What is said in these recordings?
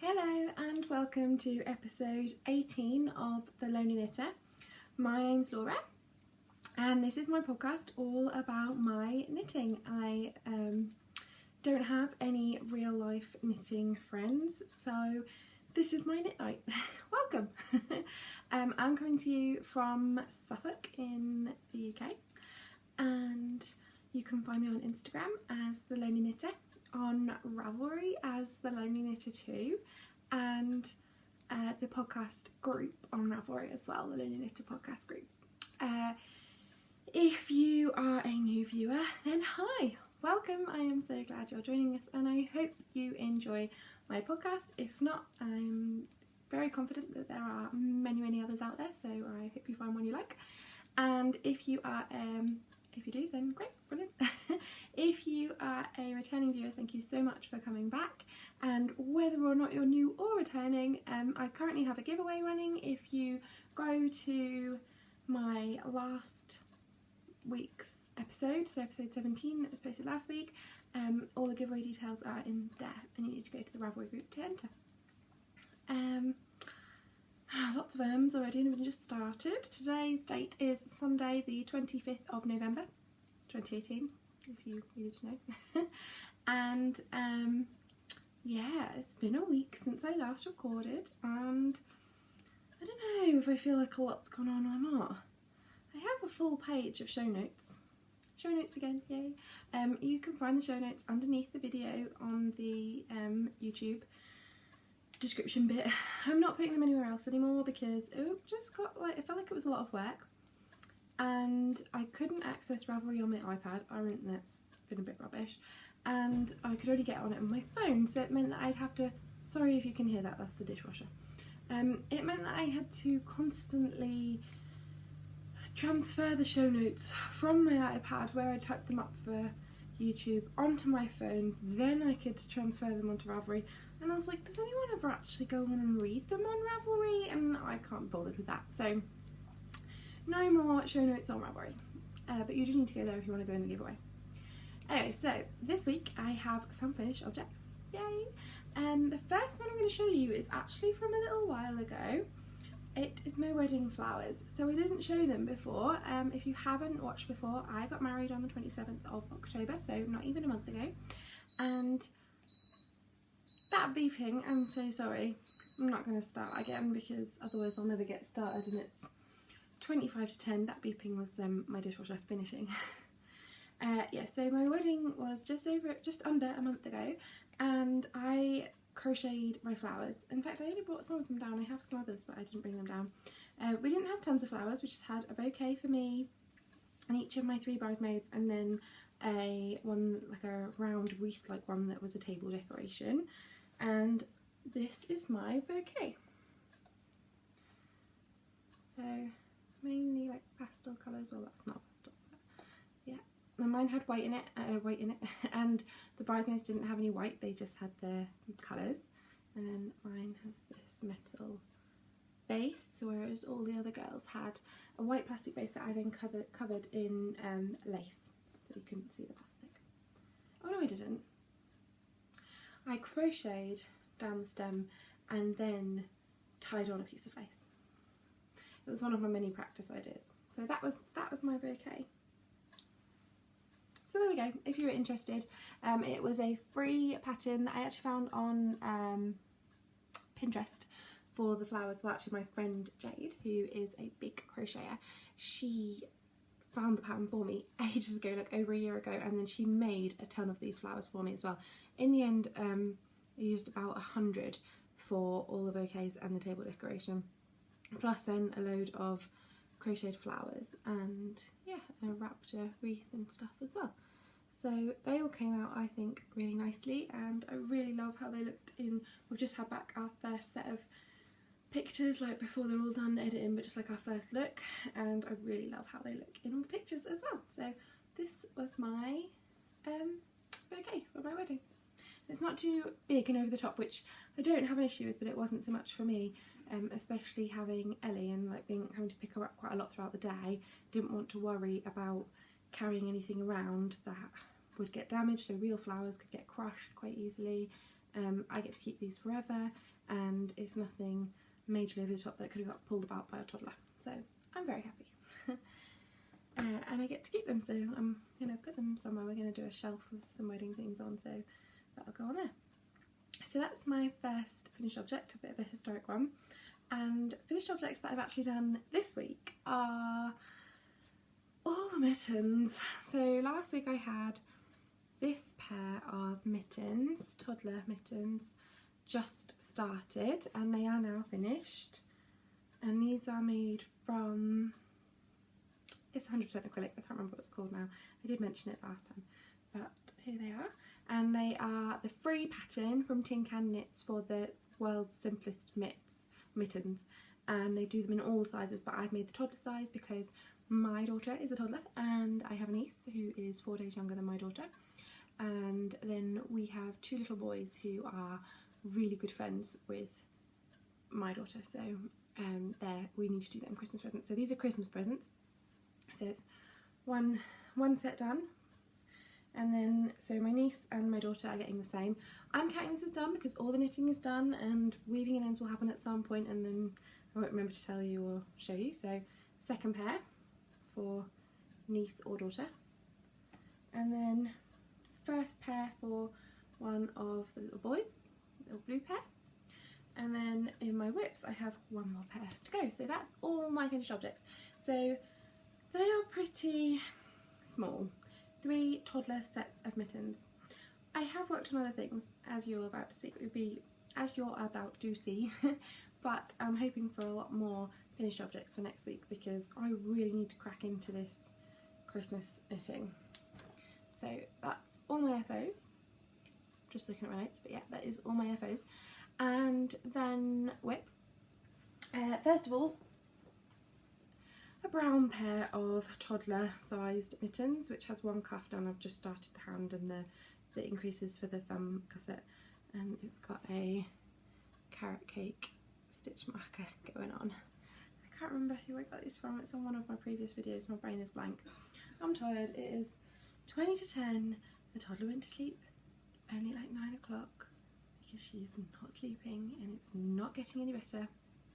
Hello and welcome to episode 18 of The Lonely Knitter. My name's Laura and this is my podcast all about my knitting. I don't have any real life knitting friends, so this is my knit night. Welcome! I'm coming to you from Suffolk in the UK, and you can find me on Instagram as The Lonely Knitter, on Ravelry as The Lonely Knitter 2, and the podcast group on Ravelry as well, The Lonely Knitter podcast group. If you are a new viewer, then hi, welcome. I am so glad you're joining us and I hope you enjoy my podcast. If not, I'm very confident that there are many others out there, so I hope you find one you like. And if you are if you do, then great, brilliant. If you are a returning viewer, thank you so much for coming back. And whether or not you're new or returning, I currently have a giveaway running. If you go to my last week's episode, so episode 17 that was posted last week, all the giveaway details are in there and you need to go to the Ravelry group to enter. Lots of already and we've just started. Today's date is Sunday the 25th of November 2018, if you needed to know. And yeah, it's been a week since I last recorded and I don't know if I feel like a lot's gone on or not. I have a full page of show notes. Show notes again, yay. You can find the show notes underneath the video on the YouTube description bit. I'm not putting them anywhere else anymore because it just got like, it felt like it was a lot of work and I couldn't access Ravelry on my iPad. Our internet's been a bit rubbish and I could only get on it on my phone, so it meant that I'd have to, sorry if you can hear that, that's the dishwasher. It meant that I had to constantly transfer the show notes from my iPad where I typed them up for YouTube onto my phone, then I could transfer them onto Ravelry. And I was like, does anyone ever actually go on and read them on Ravelry? And I can't be bothered with that, so no more show notes on Ravelry. But you do need to go there if you want to go in the giveaway. Anyway, so this week I have some finished objects, yay! The first one I'm going to show you is actually from a little while ago. It is my wedding flowers, so I didn't show them before. If you haven't watched before, I got married on the 27th of October, so not even a month ago. And that beeping, I'm so sorry. I'm not going to start again because otherwise I'll never get started, and it's 25 to 10. That beeping was my dishwasher finishing. Yeah, so my wedding was just under a month ago, and I crocheted my flowers. In fact, I only brought some of them down. I have some others, but I didn't bring them down. We didn't have tons of flowers. We just had a bouquet for me and each of my 3 bridesmaids, and then one like a round wreath like one that was a table decoration. And this is my bouquet. So mainly like pastel colours. Well, that's not pastel, but yeah. And mine had white in it, and the bridesmaids didn't have any white. They just had their colours. And then mine has this metal base, whereas all the other girls had a white plastic base that I then covered in lace, so you couldn't see the plastic. Oh no, I didn't. I crocheted down the stem and then tied on a piece of lace. It was one of my many practice ideas. So that was my bouquet. So there we go, if you're interested. It was a free pattern that I actually found on Pinterest for the flowers. Well, actually my friend Jade, who is a big crocheter, she found the pattern for me ages ago, like over a year ago, and then she made a ton of these flowers for me as well. In the end, I used about 100 for all the bouquets and the table decoration, plus then a load of crocheted flowers and yeah, a wrapped wreath and stuff as well. So they all came out, I think, really nicely, and I really love how they looked in. We've just had back our first set of pictures, like before they're all done editing, but just like our first look, and I really love how they look in all the pictures as well. So this was my bouquet for my wedding. It's not too big and over the top, which I don't have an issue with, but it wasn't so much for me, especially having Ellie and like having to pick her up quite a lot throughout the day. Didn't want to worry about carrying anything around that would get damaged, so real flowers could get crushed quite easily, I get to keep these forever, and it's nothing majorly over the top that could have got pulled about by a toddler. So I'm very happy. And I get to keep them, so I'm going to put them somewhere. We're going to do a shelf with some wedding things on, so that'll go on there. So that's my first finished object, a bit of a historic one. And finished objects that I've actually done this week are all the mittens. So last week I had this pair of mittens, toddler mittens, just started, and they are now finished. And these are made from, it's 100% acrylic, I can't remember what it's called now. I did mention it last time, but here they are. And they are the free pattern from Tin Can Knits for the world's simplest mittens. And they do them in all sizes, but I've made the toddler size because my daughter is a toddler and I have a niece who is 4 days younger than my daughter. And then we have 2 little boys who are really good friends with my daughter, so we need to do them Christmas presents. So these are Christmas presents. So it's one set done, and then so my niece and my daughter are getting the same. I'm counting this as done because all the knitting is done, and weaving and ends will happen at some point, and then I won't remember to tell you or show you. So second pair for niece or daughter, and then first pair for one of the little boys, the little blue pair. And then in my whips I have one more pair to go. So that's all my finished objects. So they are pretty small. 3 toddler sets of mittens. I have worked on other things, as you're about to see, but I'm hoping for a lot more finished objects for next week because I really need to crack into this Christmas knitting. So that's all my FOs. Just looking at my notes, but yeah, that is all my FOs. And then whips. First of all, a brown pair of toddler sized mittens, which has one cuff done. I've just started the hand and the increases for the thumb gusset, and it's got a carrot cake stitch marker going on. I can't remember who I got this from. It's on one of my previous videos. My brain is blank. I'm tired. It is 20 to 10. The toddler went to sleep only like 9 o'clock because she's not sleeping and it's not getting any better.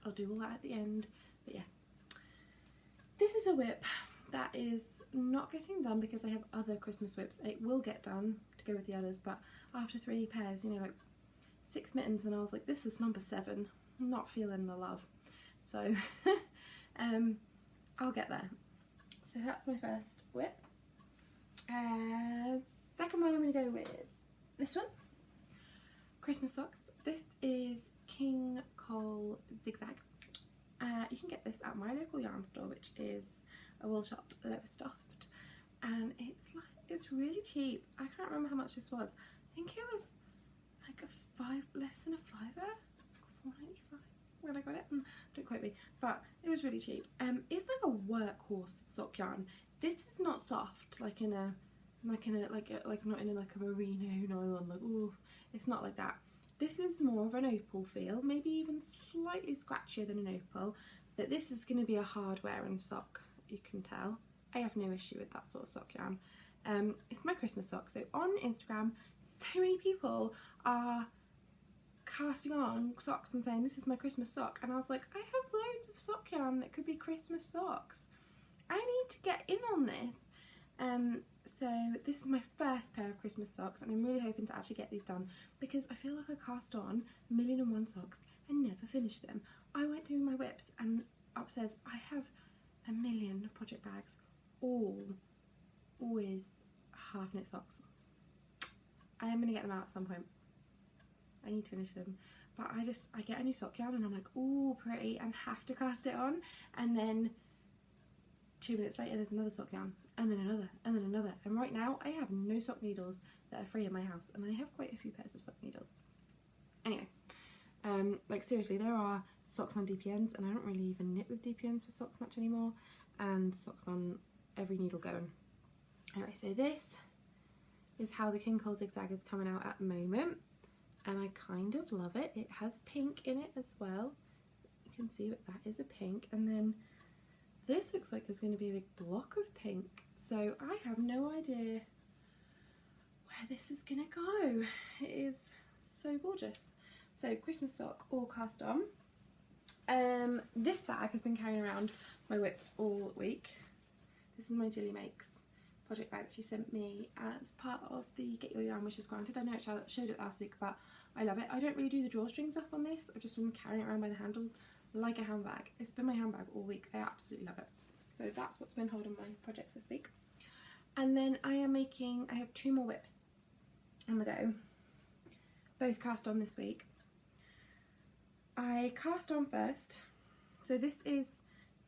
I'll do all that at the end, but yeah. This is a whip that is not getting done because I have other Christmas whips. It will get done to go with the others, but after 3 pairs, you know, like 6 mittens, and I was like, this is number 7. I'm not feeling the love. So I'll get there. So that's my first whip. Second one I'm going to go with this one. Christmas socks. This is King Cole Zigzag. You can get this at my local yarn store, which is a wool shop, Lowestoft, and it's really cheap. I can't remember how much this was. I think it was like less than a fiver, $4.95 when I got it. Don't quote me, but it was really cheap. It's like a workhorse sock yarn. This is not soft like not in a merino nylon. Like, ooh, it's not like that. This is more of an opal feel, maybe even slightly scratchier than an opal, but this is going to be a hard wearing sock, you can tell. I have no issue with that sort of sock yarn. It's my Christmas sock, so on Instagram so many people are casting on socks and saying this is my Christmas sock, and I was like, I have loads of sock yarn that could be Christmas socks. I need to get in on this. So this is my first pair of Christmas socks, and I'm really hoping to actually get these done because I feel like I cast on 1,000,001 socks and never finished them. I went through my whips, and upstairs I have 1,000,000 project bags, all with half knit socks. I am going to get them out at some point. I need to finish them, but I get a new sock yarn and I'm like, ooh, pretty, and have to cast it on, and then 2 minutes later there's another sock yarn, and then another, and then another, and right now I have no sock needles that are free in my house, and I have quite a few pairs of sock needles. Anyway, like seriously, there are socks on DPNs, and I don't really even knit with DPNs for socks much anymore, and socks on every needle going. Anyway, so this is how the King Cole Zigzag is coming out at the moment, and I kind of love it. It has pink in it as well. You can see that that is a pink, and then this looks like there's going to be a big block of pink, so I have no idea where this is going to go. It is so gorgeous. So Christmas sock all cast on. This bag has been carrying around my whips all week. This is my Jilly Makes project bag that she sent me as part of the Get Your Yarn Wishes Granted. I know I showed it last week, but I love it. I don't really do the drawstrings up on this. I've just been carrying it around by the handles like a handbag. It's been my handbag all week. I absolutely love it. So that's what's been holding my projects this week. And then I have 2 more whips on the go, both cast on this week. I cast on first, so this is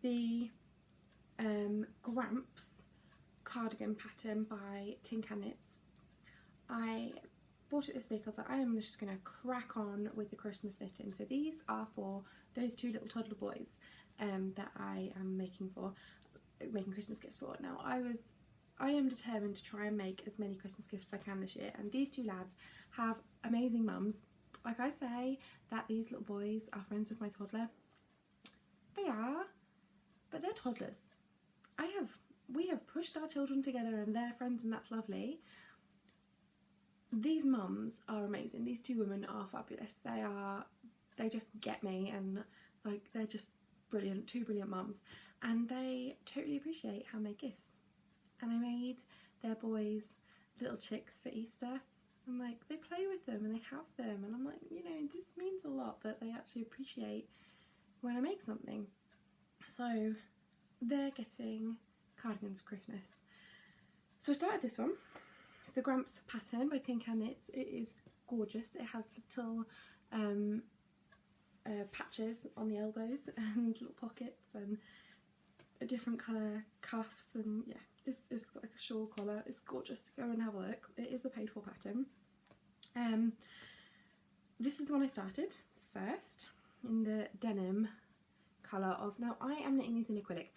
the Gramps cardigan pattern by Knits. I bought it this week. I was like, I am just going to crack on with the Christmas knitting. So these are for those 2 little toddler boys that I am making Christmas gifts for. Now I am determined to try and make as many Christmas gifts as I can this year, and these 2 lads have amazing mums. Like I say that these little boys are friends with my toddler. They are, but they're toddlers. We have pushed our children together and they're friends, and that's lovely. These mums are amazing. These 2 women are fabulous. They just get me, and like they're just brilliant. 2 brilliant mums, and they totally appreciate handmade gifts. And I made their boys little chicks for Easter. And like, they play with them and they have them, and I'm like, you know, this means a lot that they actually appreciate when I make something. So they're getting cardigans for Christmas. So I started this one. It's the Gramps pattern by Knits. It is gorgeous. It has little patches on the elbows and little pockets and a different colour cuffs, and yeah, it's got like a shawl collar. It's gorgeous. Go and have a look. It is a paid for pattern. This is the one I started first in the denim colour of. Now I am knitting these in acrylic.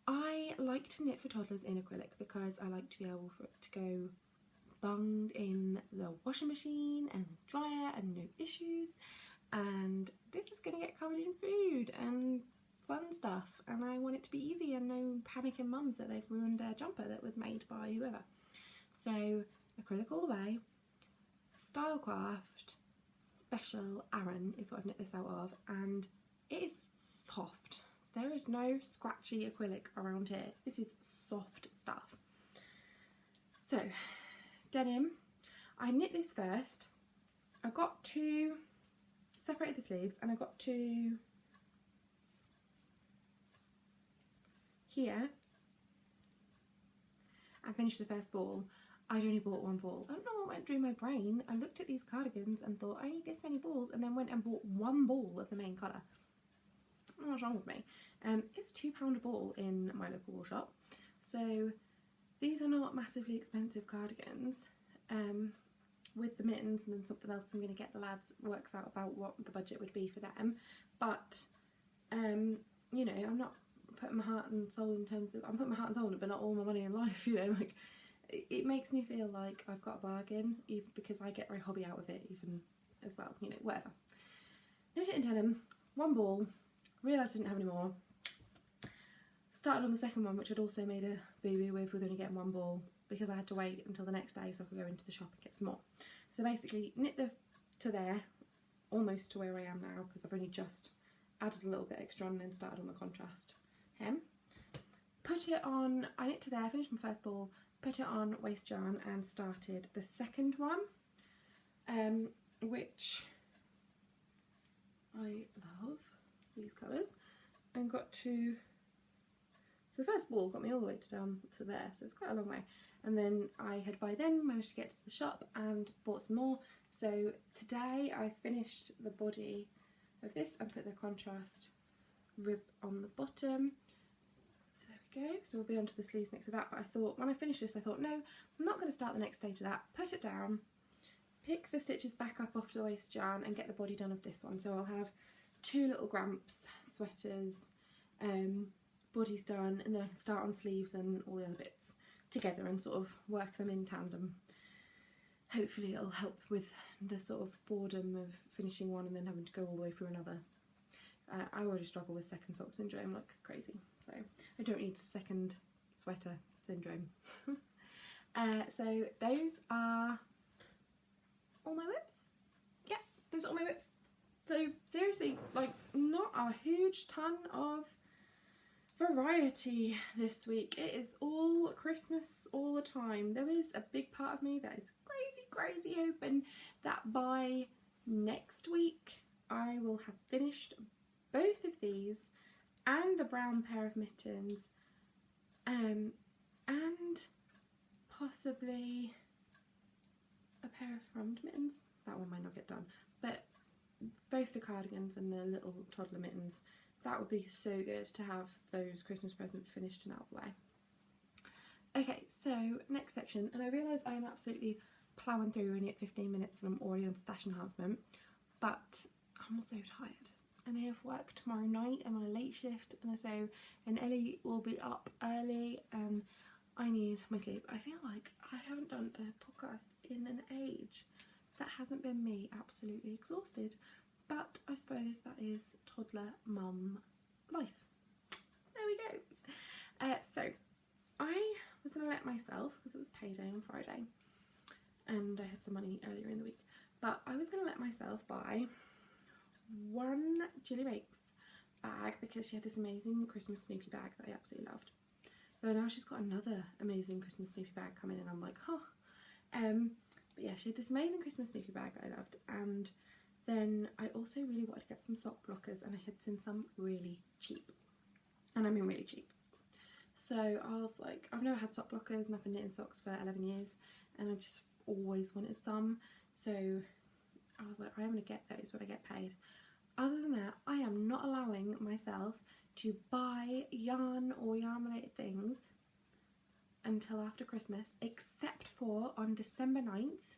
I like to knit for toddlers in acrylic because I like to be able for it to go bunged in the washing machine and dryer and no issues, and this is going to get covered in food and fun stuff, and I want it to be easy and no panicking mums that they've ruined their jumper that was made by whoever. So acrylic all the way. Stylecraft Special Aran is what I've knit this out of, and it is soft. There is no scratchy acrylic around here. This is soft stuff. So denim, I knit this first. I got 2, separated the sleeves, and I got 2 here and finished the first ball. I'd only bought 1 ball. I don't know what went through my brain. I looked at these cardigans and thought, I need this many balls, and then went and bought 1 ball of the main colour. What's wrong with me? It's £2 a ball in my local wool shop. So these are not massively expensive cardigans. With the mittens and then something else I'm going to get the lads works out about what the budget would be for them. But, you know, I'm not putting my heart and soul in terms of, I'm putting my heart and soul in it, but not all my money in life, you know, like, it makes me feel like I've got a bargain, even because I get my hobby out of it even as well, you know, whatever. Knit it in denim, 1 ball, realised I didn't have any more. Started on the second one, which I'd also made a boo-boo with only getting 1 ball, because I had to wait until the next day so I could go into the shop and get some more. So basically knit to there, almost to where I am now, because I've only just added a little bit extra and then started on the contrast hem. Put it on, I knit to there, finished my first ball, put it on waste yarn and started the second one, which I love, these colours, and got to, so the first ball got me all the way down to there, so it's quite a long way, and then I had by then managed to get to the shop and bought some more. So today I finished the body of this and put the contrast rib on the bottom. Go. So we'll be on to the sleeves next to that, but I thought when I finished this, I thought, no, I'm not going to start the next stage of that. Put it down, pick the stitches back up off the waste yarn and get the body done of this one. So I'll have 2 little Gramps sweaters, bodies done, and then I can start on sleeves and all the other bits together and sort of work them in tandem. Hopefully it'll help with the sort of boredom of finishing one and then having to go all the way through another. I already struggle with second sock syndrome like crazy, so I don't need second sweater syndrome. So those are all my whips. Those are all my whips. So seriously, like, not a huge ton of variety this week. It is all Christmas all the time. There is a big part of me that is crazy hoping that by next week I will have finished both of these and the brown pair of mittens, and possibly a pair of frond mittens. That one might not get done, but both the cardigans and the little toddler mittens, that would be so good to have those Christmas presents finished and out of the way. Okay, so next section, and I realise I'm absolutely ploughing through, only at 15 minutes and I'm already on stash enhancement, but I'm so tired and I have work tomorrow night. I'm on a late shift, and Ellie will be up early and I need my sleep. I feel like I haven't done a podcast in an age. That hasn't been me absolutely exhausted, but I suppose that is toddler mum life. There we go. So I was going to let myself, because it was payday on Friday and I had some money earlier in the week, but I was going to let myself buy one Jilly Makes bag because she had this amazing Christmas Snoopy bag that I absolutely loved. Though now she's got another amazing Christmas Snoopy bag coming and I'm like, huh. But yeah, she had this amazing Christmas Snoopy bag that I loved, and then I also really wanted to get some sock blockers, and I had seen some really cheap, and I mean really cheap. So I was like, I've never had sock blockers and I've been knitting socks for 11 years and I just always wanted some, so I was like, I'm going to get those when I get paid. Other than that, I am not allowing myself to buy yarn or yarn related things until after Christmas, except for on December 9th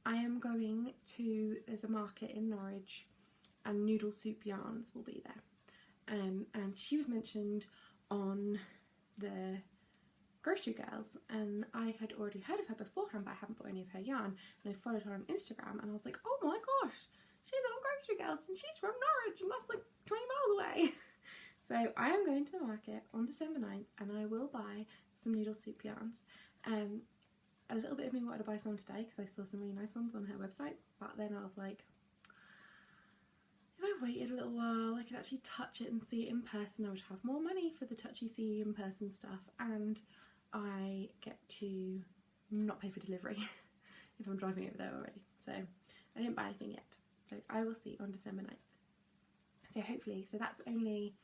I am going to, there's a market in Norwich and Noodle Soup Yarns will be there, and she was mentioned on the Grocery Girls, and I had already heard of her beforehand, but I haven't bought any of her yarn, and I followed her on Instagram and I was like, oh my gosh, she's on Grocery Girls and she's from Norwich and that's like 20 miles away. So I am going to the market on December 9th and I will buy some Noodle Soup yarns. A little bit of me wanted to buy some today because I saw some really nice ones on her website, but then I was like, if I waited a little while I could actually touch it and see it in person. I would have more money for the touchy-see in-person stuff, and I get to not pay for delivery if I'm driving over there already. So I didn't buy anything yet, so I will see on December 9th. So hopefully, so that's only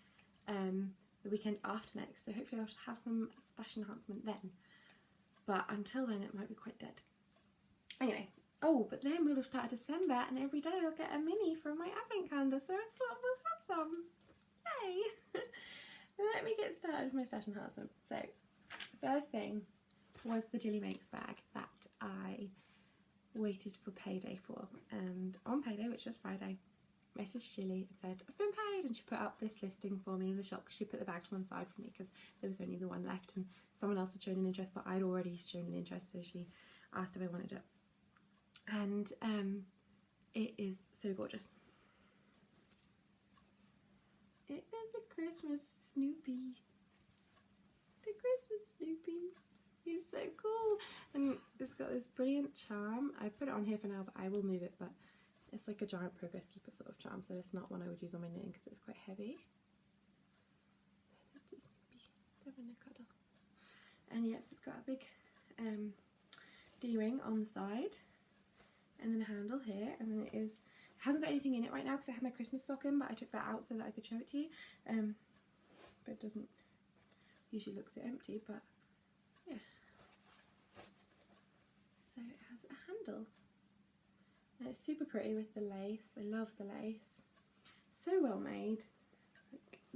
the weekend after next, so hopefully I'll have some stash enhancement then, but until then it might be quite dead. Anyway, oh, but then we'll have started December and every day I'll get a mini from my advent calendar, so it's sort of, we'll have some. Yay! Let me get started with my stash enhancement. So first thing was the Jilly Makes bag that I waited for payday for, and on payday, which was Friday, messaged Jilly and said I've been paid, and she put up this listing for me in the shop because she put the bag to one side for me because there was only the one left and someone else had shown an interest, but I'd already shown an interest, so she asked if I wanted it, and it is so gorgeous. It is the Christmas Snoopy. The Christmas Snoopy. He's so cool, and it's got this brilliant charm. I put it on here for now, but I will move it, but it's like a giant progress keeper sort of charm, so it's not one I would use on my knitting because it's quite heavy. It's a Snoopy. Having a cuddle. And yes, it's got a big D-ring on the side, and then a handle here, and then it hasn't got anything in it right now because I had my Christmas sock in, but I took that out so that I could show it to you. But it doesn't usually look so empty, but yeah. So it has a handle. And it's super pretty with the lace. I love the lace. So well made.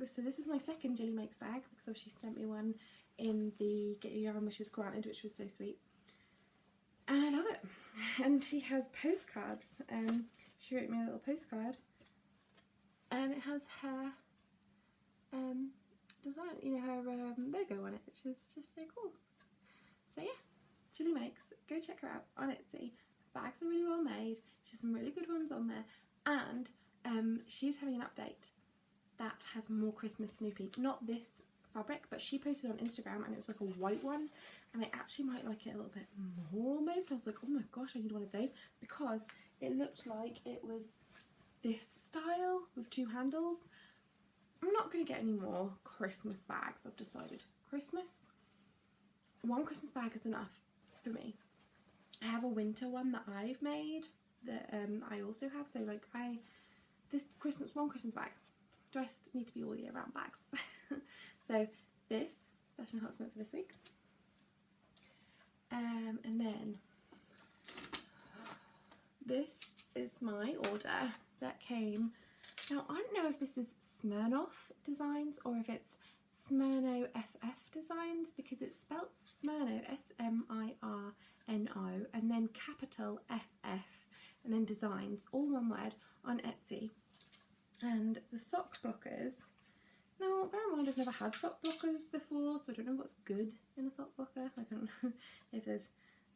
So this is my second Jilly Makes bag because she sent me one in the Get Your Yarn Wishes Granted, which was so sweet. And I love it. And she has postcards. She wrote me a little postcard, and it has her design, you know, her logo on it, which is just so cool. So yeah, Jilly Makes, go check her out on Etsy. Bags are really well made. She has some really good ones on there, and she's having an update that has more Christmas Snoopy. Not this fabric, but she posted on Instagram and it was like a white one, and I actually might like it a little bit more almost. I was like, oh my gosh, I need one of those, because it looked like it was this style with 2 handles. I'm not going to get any more Christmas bags, I've decided. One Christmas bag is enough for me. I have a winter one that I've made that I also have, so like one Christmas bag. The rest need to be all year round bags. So this, stash enhancement for this week. And then this is my order that came. Now I don't know if this is Smirnoff Designs or if it's Smyrno FF Designs, because it's spelt Smyrno, S-M-I-R-N-O, and then capital F-F, and then Designs, all one word, on Etsy. And the sock blockers, now bear in mind I've never had sock blockers before, so I don't know what's good in a sock blocker. I don't know if there's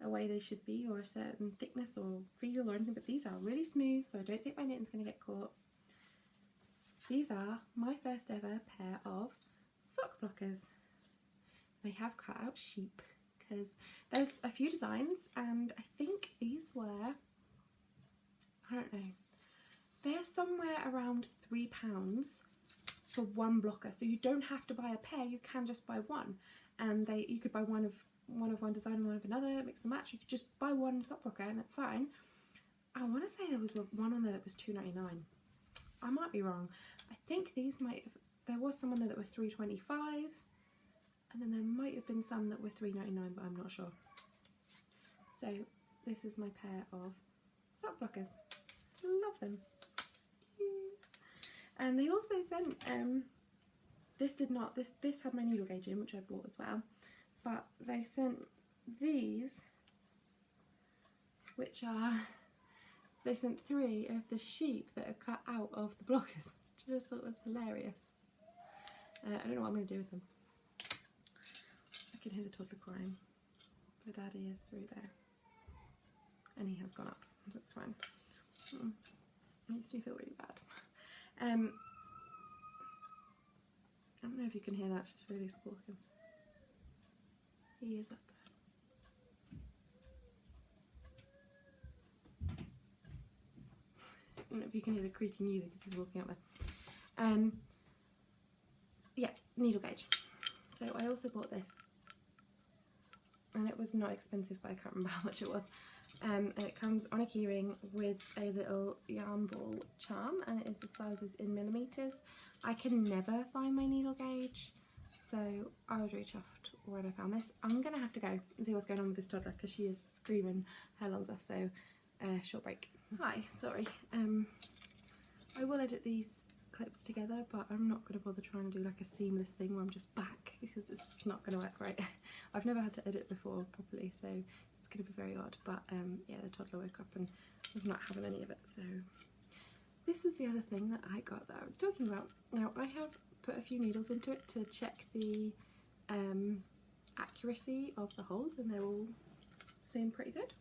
a way they should be or a certain thickness or feel or anything, but these are really smooth, so I don't think my knitting's going to get caught. These are my first ever pair of sock blockers. They have cut out sheep because there's a few designs, and I think these were, I don't know, they're somewhere around £3 for one blocker, so you don't have to buy a pair, you can just buy one, and you could buy one of one design and one of another, mix and match. You could just buy one sock blocker and that's fine. I want to say there was one on there that was £2.99. I might be wrong. I think these might have, there was some on there that were £3.25, and then there might have been some that were £3.99, but I'm not sure. So this is my pair of sock blockers. Love them. And they also sent this had my needle gauge in, which I bought as well, but they sent these, which are, they sent 3 of the sheep that are cut out of the blockers, which I just thought was hilarious. I don't know what I'm going to do with them. I can hear the toddler crying, but Daddy is through there, and he has gone up, so that's fine. Makes me feel really bad. I don't know if you can hear that, she's really squawking. He is up there. I don't know if you can hear the creaking either because he's walking up there. Yeah, needle gauge. So I also bought this, and it was not expensive, but I can't remember how much it was. And it comes on a keyring with a little yarn ball charm, and it is the sizes in millimetres. I can never find my needle gauge, so I was really chuffed when I found this. I'm going to have to go and see what's going on with this toddler because she is screaming her lungs off, so short break. Hi, sorry. I will edit these clips together, but I'm not going to bother trying to do like a seamless thing where I'm just back, because it's just not going to work right. I've never had to edit before properly, so it's going to be very odd, but yeah, the toddler woke up and was not having any of it. So this was the other thing that I got that I was talking about. Now I have put a few needles into it to check the accuracy of the holes, and they're all seem pretty good.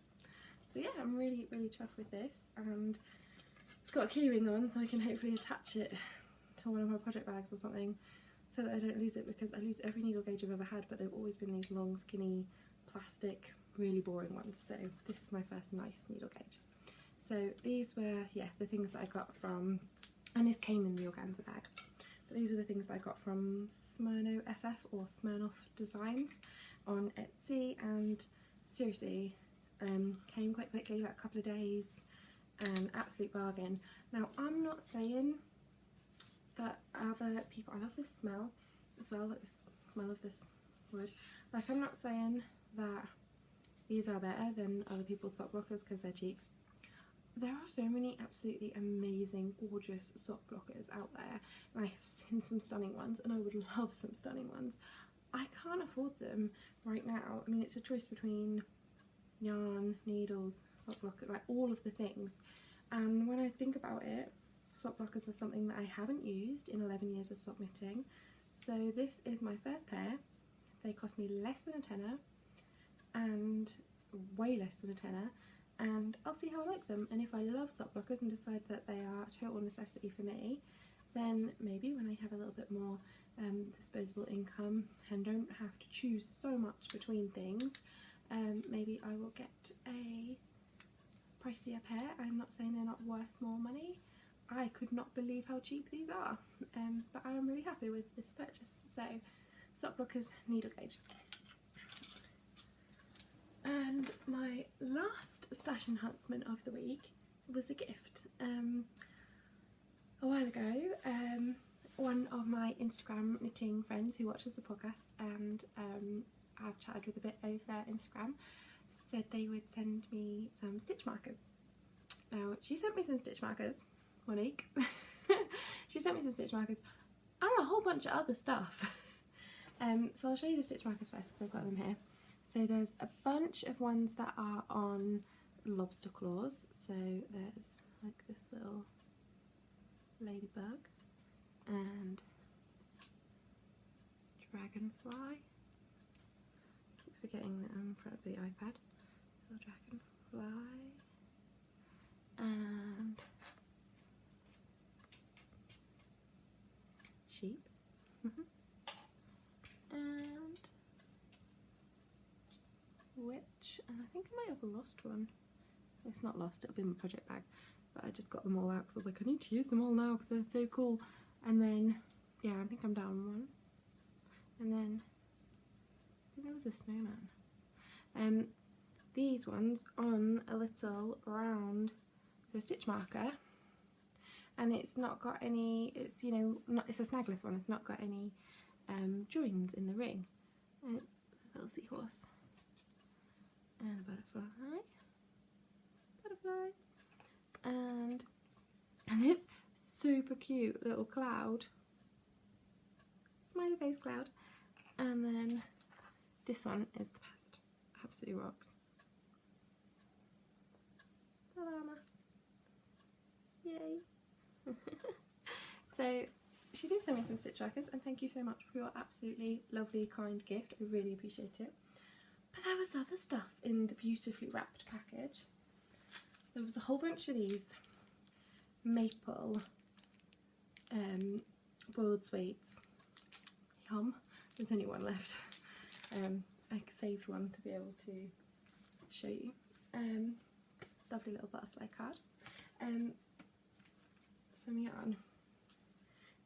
So yeah, I'm really chuffed with this, and it's got a keyring on, so I can hopefully attach it to one of my project bags or something so that I don't lose it, because I lose every needle gauge I've ever had, but they've always been these long skinny plastic really boring ones, so this is my first nice needle gauge. So these were, yeah, the things that I got from, and this came in the organza bag, but these are the things that I got from Smyrno FF or Smirnoff Designs on Etsy, and seriously came quite quickly, like a couple of days, an absolute bargain. Now I'm not saying that other people, I love this smell as well, like this smell of this wood, like I'm not saying that these are better than other people's sock blockers because they're cheap. There are so many absolutely amazing, gorgeous sock blockers out there, and I have seen some stunning ones, and I would love some stunning ones. I can't afford them right now. I mean, it's a choice between yarn, needles, sock blocker, like all of the things. And when I think about it, sock blockers are something that I haven't used in 11 years of sock knitting. So this is my first pair. They cost me less than a tenner, and way less than a tenner, and I'll see how I like them. And if I love sock blockers and decide that they are a total necessity for me, then maybe when I have a little bit more disposable income and don't have to choose so much between things, maybe I will get a pricier pair. I'm not saying they're not worth more money, I could not believe how cheap these are, but I am really happy with this purchase. So, sock blockers, needle gauge. And my last stash enhancement of the week was a gift. A while ago, one of my Instagram knitting friends who watches the podcast, and I've chatted with a bit over Instagram, said they would send me some stitch markers. Now, she sent me some stitch markers, Monique. She sent me some stitch markers and a whole bunch of other stuff. So I'll show you the stitch markers first because I've got them here. So there's a bunch of ones that are on lobster claws. So there's like this little ladybug and dragonfly. Keep forgetting that I'm in front of the iPad. Little dragonfly and sheep. And witch, and I think I might have lost one. It's not lost, it'll be in my project bag, but I just got them all out because I was like, I need to use them all now because they're so cool. And then, yeah, I think I'm down one. And then, I think there was a snowman. These ones on a little round, so a stitch marker, and it's not got any, it's, you know, it's a snagless one, it's not got any joins in the ring. And it's a little seahorse. And a butterfly, and this super cute little cloud, smiley face cloud, and then this one is the best, absolutely rocks. Llama. Yay! So she did send me some stitch markers, and thank you so much for your absolutely lovely, kind gift. I really appreciate it. But there was other stuff in the beautifully wrapped package. There was a whole bunch of these maple boiled sweets. Yum. There's only one left. I saved one to be able to show you. Lovely little butterfly card. Some yarn.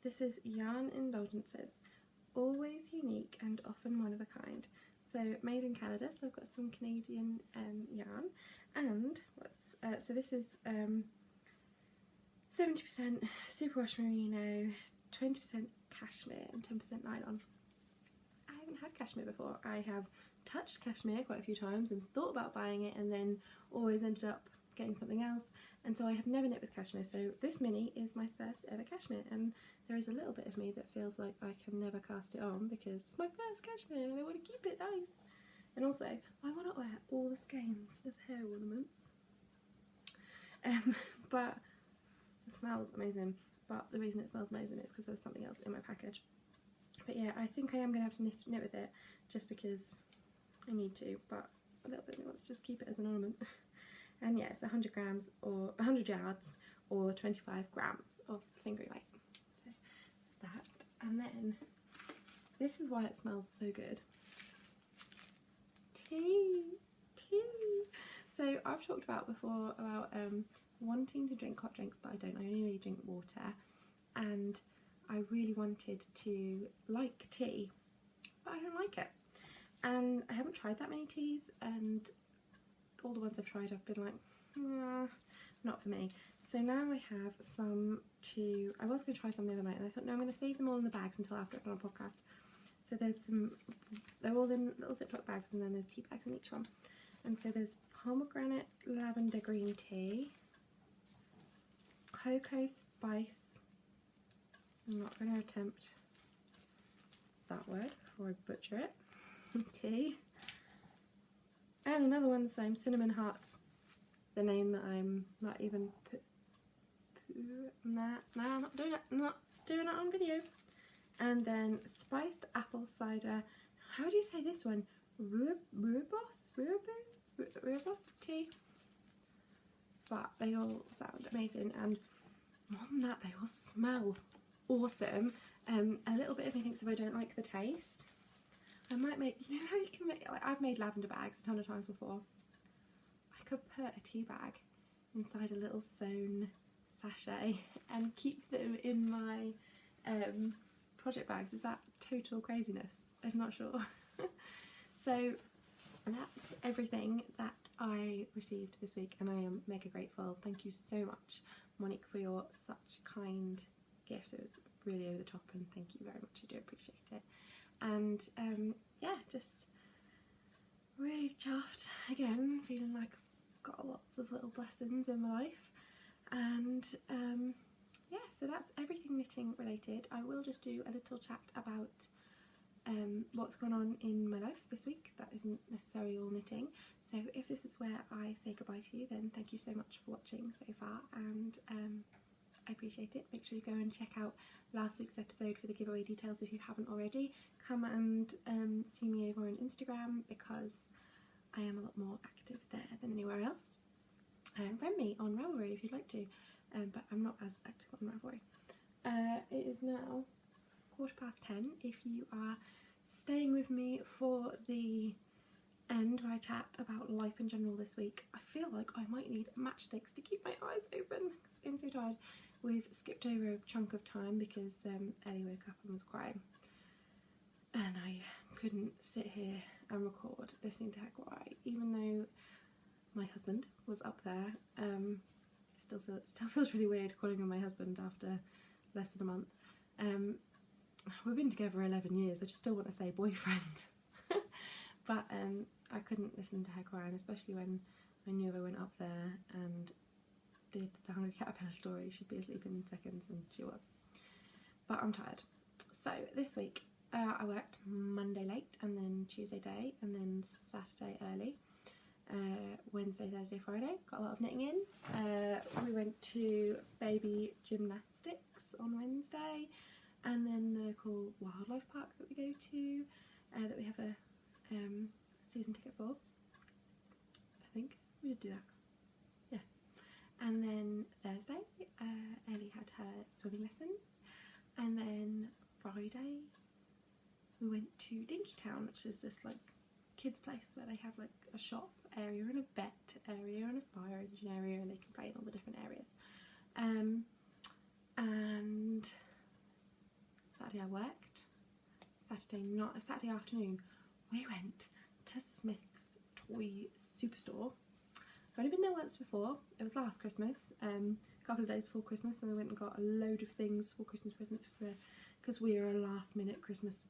This is Yarn Indulgences. Always unique and often one of a kind. So made in Canada, so I've got some Canadian yarn, and what's so this is 70% superwash merino, 20% cashmere and 10% nylon. I haven't had cashmere before. I have touched cashmere quite a few times and thought about buying it and then always ended up getting something else, and so I have never knit with cashmere. So this mini is my first ever cashmere, and there is a little bit of me that feels like I can never cast it on because it's my first cashmere and I want to keep it nice. And also, I want to wear all the skeins as hair ornaments. But it smells amazing. But the reason it smells amazing is because there was something else in my package. But yeah, I think I am going to have to knit with it just because I need to. But a little bit, let's just keep it as an ornament. And yeah, it's 100 grams or 100 yards or 25 grams of fingering weight. So that. And then this is why it smells so good. Tea. So I've talked about before about wanting to drink hot drinks, but I don't. I only really drink water, and I really wanted to like tea, but I don't like it. And I haven't tried that many teas, and all the ones I've tried I've been like, nah, not for me. So now I have some to, I was going to try some the other night and I thought, no, I'm going to save them all in the bags until after I've done a podcast. So there's some, they're all in little Ziploc bags, and then there's tea bags in each one. And so there's pomegranate lavender green tea, cocoa spice, I'm not going to attempt that word before I butcher it, tea, and another one the same, cinnamon hearts, the name that I'm not even I'm not doing it on video. And then spiced apple cider, how do you say this one, rooibos tea, but they all sound amazing, and more than that they all smell awesome. A little bit of me thinks if I don't like the taste, I might make, you know how you can make, like I've made lavender bags a ton of times before, I could put a tea bag inside a little sewn sachet and keep them in my project bags. Is that total craziness? I'm not sure. So that's everything that I received this week, and I am mega grateful. Thank you so much, Monique, for your such kind gift. It was really over the top, and thank you very much. I do appreciate it. And yeah, just really chuffed again, feeling like I've got lots of little blessings in my life. And yeah, so that's everything knitting related. I will just do a little chat about what's gone on in my life this week. That isn't necessarily all knitting. So if this is where I say goodbye to you, then thank you so much for watching so far, and I appreciate it. Make sure you go and check out last week's episode for the giveaway details if you haven't already. Come and see me over on Instagram, because I am a lot more active there than anywhere else. Friend me on Ravelry if you'd like to, but I'm not as active on Ravelry. It is now 10:15. If you are staying with me for the end where I chat about life in general this week, I feel like I might need matchsticks to keep my eyes open because I'm so tired. We've skipped over a chunk of time because Ellie woke up and was crying, and I couldn't sit here and record listening to her cry, even though my husband was up there. It still feels really weird calling him my husband after less than a month. We've been together 11 years. I just still want to say boyfriend. But I couldn't listen to her cry, and especially when I knew if I went up there and did the Hungry Caterpillar story, she'd be asleep in seconds, and she was. But I'm tired. So this week I worked Monday late, and then Tuesday day, and then Saturday early. Wednesday, Thursday, Friday, got a lot of knitting in. We went to baby gymnastics on Wednesday, and then the local wildlife park that we go to, that we have a season ticket for. I think we did do that. Yeah. And then Thursday, Ellie had her swimming lesson, and then Friday we went to Dinky Town, which is this like kids place where they have like a shop area and a vet area and a fire engine area, and they can play in all the different areas. And Saturday I worked. Saturday afternoon we went to Smith's Toy Superstore. I've only been there once before. It was last Christmas, a couple of days before Christmas, and we went and got a load of things for Christmas presents because we are a last minute Christmas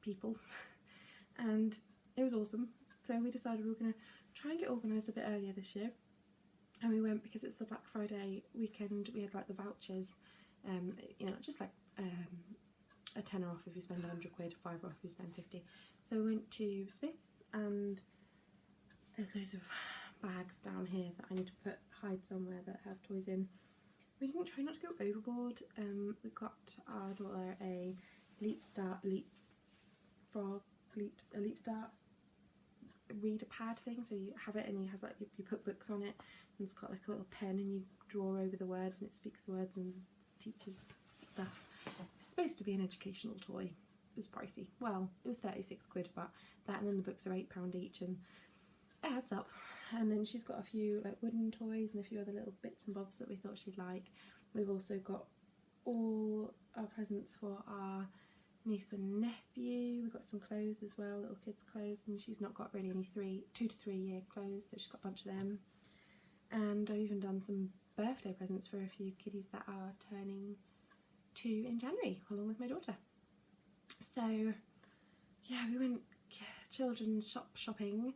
people. And it was awesome. So we decided we were going to try and get organised a bit earlier this year, and we went because it's the Black Friday weekend. We had like the vouchers, you know, just like a tenner off if you spend 100 quid, £5 off if you spend 50. So we went to Smith's, and there's loads of bags down here that I need to hide somewhere that have toys in. We didn't try not to go overboard. We got our daughter a Leap Start reader pad thing, so you have it and you has like you put books on it, and it's got like a little pen and you draw over the words and it speaks the words and teaches stuff. It's supposed to be an educational toy. It was pricey. Well, it was 36 quid, but that and then the books are £8 each, and it adds up. And then she's got a few like wooden toys and a few other little bits and bobs that we thought she'd like. We've also got all our presents for our niece and nephew. We've got some clothes as well, little kids' clothes, and she's not got really any 2 to 3 year clothes, so she's got a bunch of them. And I've even done some birthday presents for a few kiddies that are turning 2 in January, along with my daughter. So yeah, we went children's shopping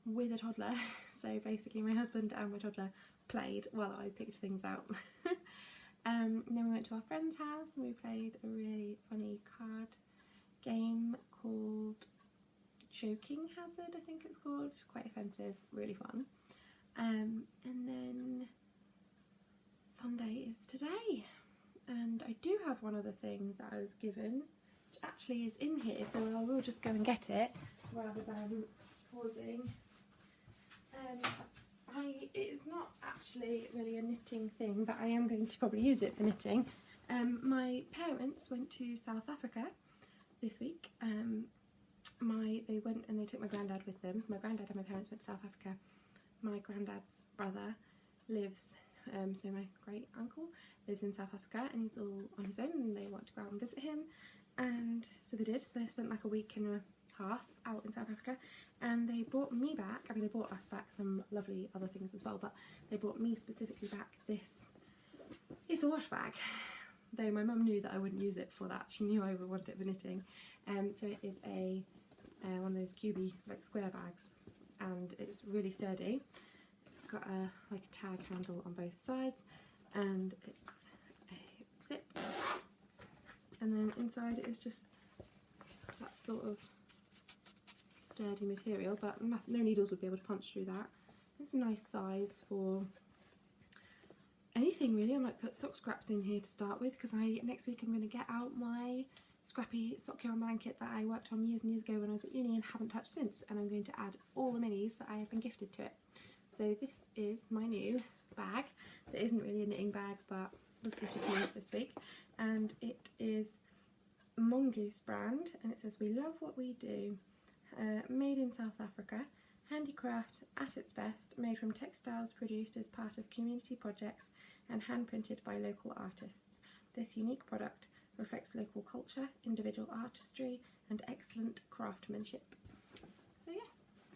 with a toddler. So basically my husband and my toddler played while I picked things out. And then we went to our friend's house and we played a really funny card game called Joking Hazard, I think it's called. It's quite offensive, really fun. And then Sunday is today, and I do have one other thing that I was given, which actually is in here, so I will just go and get it rather than pausing. It is not actually really a knitting thing, but I am going to probably use it for knitting. My parents went to South Africa this week. They went and they took my granddad with them. So my granddad and my parents went to South Africa. My granddad's brother lives So my great uncle lives in South Africa and he's all on his own and they want to go out and visit him, and so they did. So they spent like a week and a half out in South Africa, and they brought me back, I mean they brought us back some lovely other things as well, but they brought me specifically back this. It's a wash bag, though my mum knew that I wouldn't use it for that. She knew I would want it for knitting. So it is a one of those cubey like square bags, and it's really sturdy. It's got a like a tag handle on both sides, and it's a zip, and then inside it is just that sort of sturdy material, but no needles would be able to punch through that. It's a nice size for anything really. I might put sock scraps in here to start with, because next week I'm going to get out my scrappy sock yarn blanket that I worked on years and years ago when I was at uni and haven't touched since, and I'm going to add all the minis that I have been gifted to it. So this is my new bag. It isn't really a knitting bag, but was gifted to me this week, and it is Mongoose brand, and it says, "We love what we do. Made in South Africa, handicraft at its best, made from textiles produced as part of community projects and hand printed by local artists. This unique product reflects local culture, individual artistry and excellent craftsmanship." So yeah,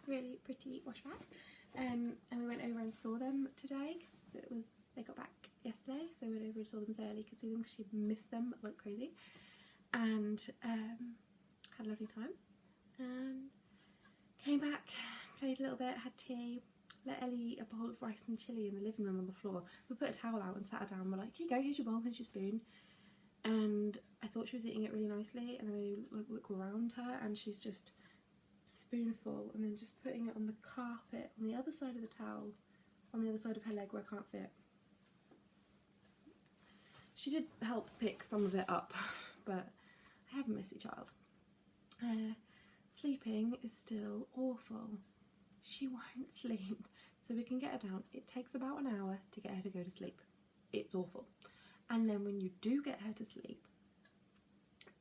really pretty wash bag. And we went over and saw them today because they got back yesterday, so we went over and saw them so early could see them because she missed them like crazy, and had a lovely time. And came back, played a little bit, had tea, let Ellie eat a bowl of rice and chilli in the living room on the floor. We put a towel out and sat her down. We're like, "Here you go, here's your bowl, here's your spoon." And I thought she was eating it really nicely, and then I look around her and she's just spoonful and then just putting it on the carpet on the other side of the towel, on the other side of her leg where I can't see it. She did help pick some of it up, but I have a messy child. Sleeping is still awful. She won't sleep, so we can get her down. It takes about an hour to get her to go to sleep. It's awful. And then when you do get her to sleep,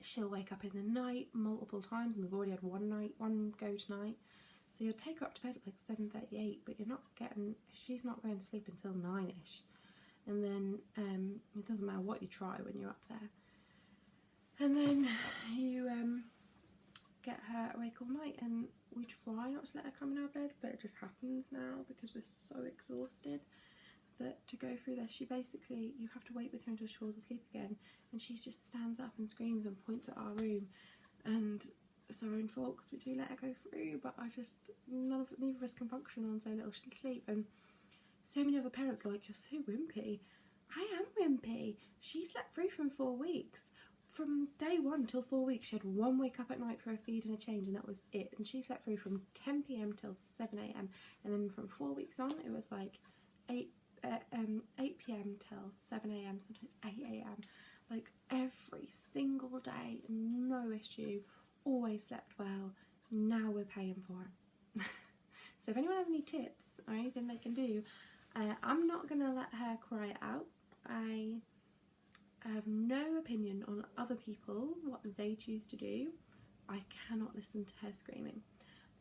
she'll wake up in the night multiple times, and we've already had one go tonight. So you'll take her up to bed at like 7:38, but she's not going to sleep until 9ish. And then it doesn't matter what you try when you're up there. And then you get her awake all night, and we try not to let her come in our bed, but it just happens now because we're so exhausted that to go through this, you have to wait with her until she falls asleep again, and she just stands up and screams and points at our room, and it's our own fault because we do let her go through, but neither of us can function on so little sleep. And so many other parents are like, "You're so wimpy." I am wimpy. She slept through from 4 weeks. From day 1 till 4 weeks, she had one wake up at night for a feed and a change, and that was it. And she slept through from 10 p.m. till 7 a.m. And then from 4 weeks on, it was like 8 p.m. till 7 a.m, sometimes 8 a.m, like every single day, no issue, always slept well. Now we're paying for it. So if anyone has any tips or anything they can do, I'm not gonna let her cry it out. I have no opinion on other people, what they choose to do. I cannot listen to her screaming.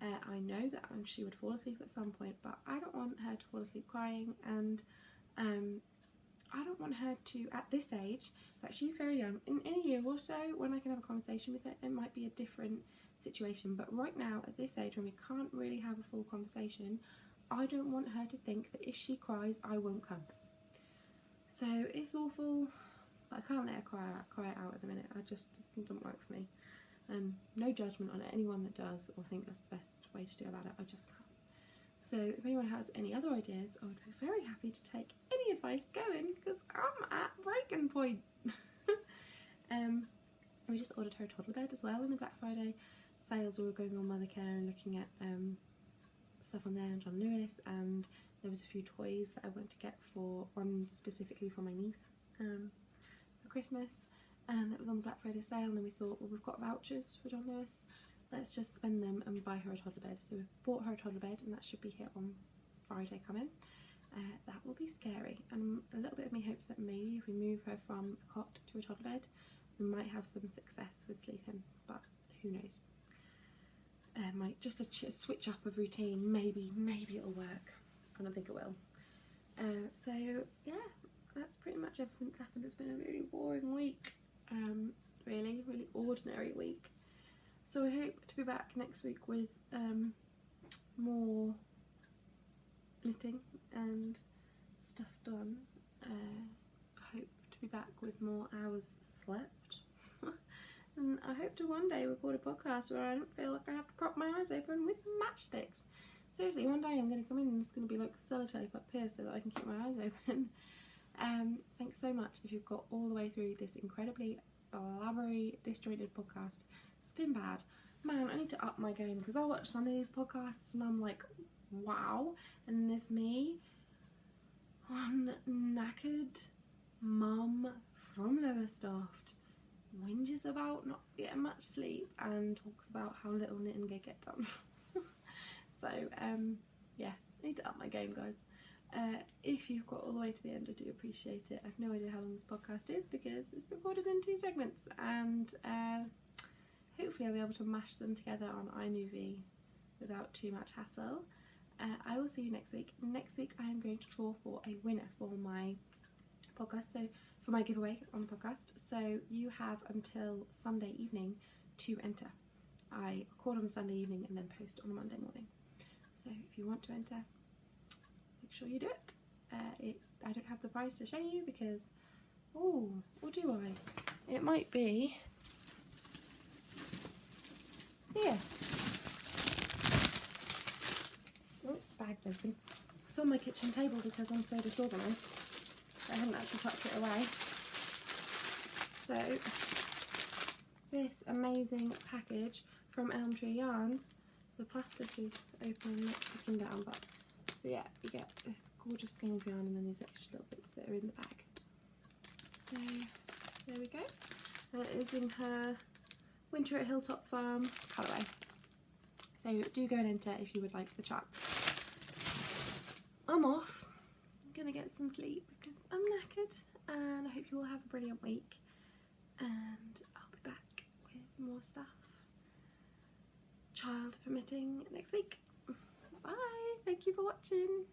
I know that she would fall asleep at some point, but I don't want her to fall asleep crying, and I don't want her to, at this age, that she's very young, in a year or so, when I can have a conversation with her, it might be a different situation, but right now, at this age, when we can't really have a full conversation, I don't want her to think that if she cries, I won't come. So it's awful, but I can't let her cry it out at the minute. It doesn't work for me. And no judgment on anyone that does or think that's the best way to do about it. I just can't. So if anyone has any other ideas, I would be very happy to take any advice going, because I'm at breaking point. We just ordered her a toddler bed as well in the Black Friday sales. We were going on Mother Care and looking at stuff on there, and John Lewis, and there was a few toys that I went to get for one specifically for my niece for Christmas, and that was on the Black Friday sale. And then we thought, well, we've got vouchers for John Lewis, let's just spend them and buy her a toddler bed. So we've bought her a toddler bed, and that should be here on Friday coming. That will be scary, and a little bit of me hopes that maybe if we move her from a cot to a toddler bed, we might have some success with sleeping, but who knows. Just a switch up of routine, maybe it'll work. I don't think it will. So yeah, that's pretty much everything that's happened. It's been a really boring week, really ordinary week. So I hope to be back next week with more knitting and stuff done. I hope to be back with more hours slept. And I hope to one day record a podcast where I don't feel like I have to prop my eyes open with matchsticks. Seriously, one day I'm going to come in and it's going to be like sellotape up here so that I can keep my eyes open. Thanks so much if you've got all the way through this incredibly blabbery, disjointed podcast. It's been bad. Man, I need to up my game because I watch some of these podcasts and I'm like, wow. And there's me, one knackered mum from Lowestoft, whinges about not getting much sleep and talks about how little knitting they get done. So yeah, I need to up my game, guys. If you've got all the way to the end, I do appreciate it. I've no idea how long this podcast is because it's recorded in 2 segments, and hopefully I'll be able to mash them together on iMovie without too much hassle. I will see you next week. Next week I am going to draw for a winner for my podcast, so for my giveaway on the podcast. So you have until Sunday evening to enter. I record on Sunday evening and then post on a Monday morning. So if you want to enter, make sure you do it. I don't have the prize to show you because, oh, or do I? It might be here. Oh, bag's open. It's on my kitchen table because I'm so disorganised. I haven't actually tucked it away. So, this amazing package from Elm Tree Yarns. The plastic is open and not sticking down, but so yeah, you get this gorgeous skein of yarn and then these extra little bits that are in the bag. So there we go. And it is in her Winter at Hilltop Farm colourway. So do go and enter if you would like the chance. I'm off. I'm gonna get some sleep because I'm knackered, and I hope you all have a brilliant week. And I'll be back with more stuff, child permitting, next week. Bye. Thank you for watching.